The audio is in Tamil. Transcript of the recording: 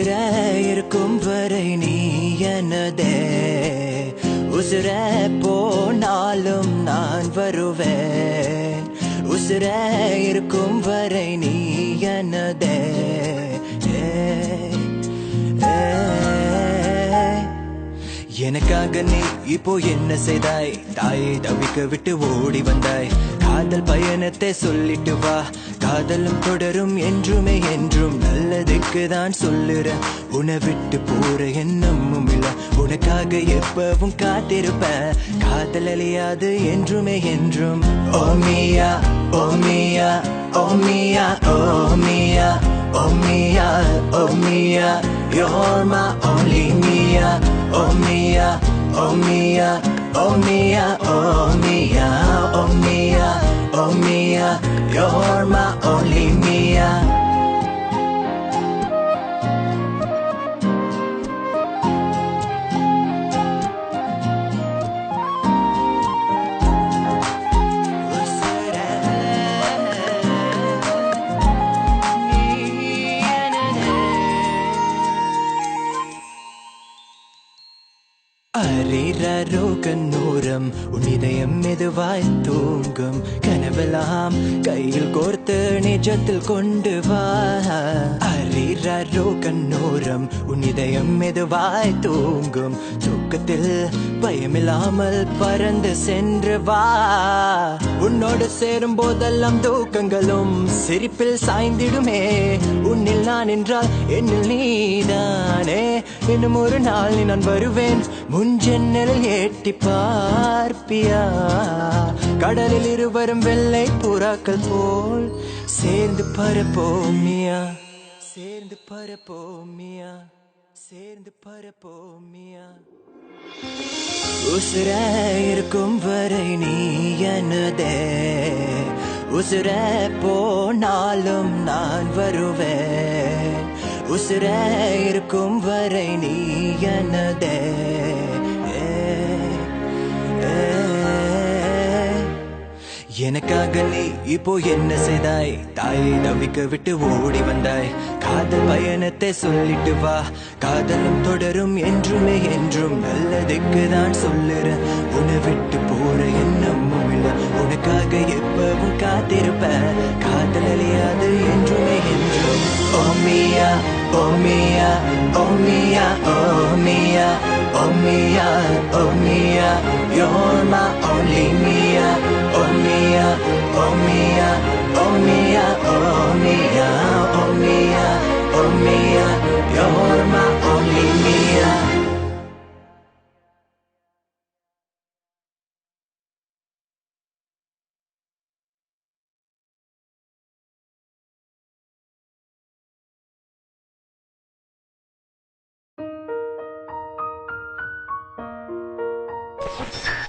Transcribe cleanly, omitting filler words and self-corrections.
உசுரே இருக்கும் வரை நீ எனதே உசுரே போனாலும் நான் வருவேன் உசுரே இருக்கும் வரை நீ எனதே எனக்காக நீ இப்போ என்ன செய்தாய் தாயை தவிக்க விட்டு ஓடி வந்தாய் காதல் பயணத்தை சொல்லிட்டு வா காதலும் தொடரும் என்றுமே என்றும் நல்லதுக்கு தான் சொல்லுறேன் உன்னை விட்டு போற எண்ணமும் இல்ல உனக்காக எப்பவும் காத்திருப்பேன் காதல் அழியாது என்றுமே என்றும் ஓமியா ஓமியா ஓமியா ஓமியா ஓமியா ஓமியா you're my only Mia oh Mia oh Mia oh Mia oh Mia oh Mia oh Mia you're my only Mia அரிரோ கண்ணோரம் உன் இதயம் மெதுவாய் தூங்கும் கனவெல்லாம் கையில் கோர்த்து நிஜத்தில் கொண்டு வா அரிரோ கண்ணோரம் உன் இதயம் மெதுவாய் தூங்கும் தூக்கத்தில் பயமில்லாமல் பறந்து சென்று வா உன்னோடு சேரும் போதெல்லாம் தூக்கங்களும் சிரிப்பில் சாய்ந்திடுமே உன்னில் நான் என்றால் என்னில் நீதானே இன்னும் ஒரு நாள் நான் வருவேன் முன்ஜன்னலில் ஏட்டி பார்ப்பியா கடலில் இருவரும் வெள்ளை புறாக்கள் போல் சேர்ந்து பரப்போமியா சேர்ந்து பரப்போமியா சேர்ந்து பரப்போமியா உசுரே இருக்கும் வரை நீ எனதே உசுரே போனாலும் நான் வருவேன் உசுரே இருக்கும் வரை நீ எனதே எனக்காக நீ இப்போ என்ன செய்தாய் தாயை தவிக்க விட்டு ஓடி வந்தாய் காதல் பயணத்தை சொல்லிட்டு வா காதலும் தொடரும் என்றுமே என்றும் நல்லதுக்கு தான் சொல்லுறேன் உன்னை விட்டு போற எண்ணமும் இல்ல உனக்காக எப்பவும் காத்திருப்பேன் காதல் அழியாது என்றுமே என்றும் ஓமியா ஓமியா ஓமியா ஓமியா ஓமியா ஓமியா you're my only Mia oh Mia oh Mia oh Mia oh Mia oh Mia oh Mia you're my only Mia You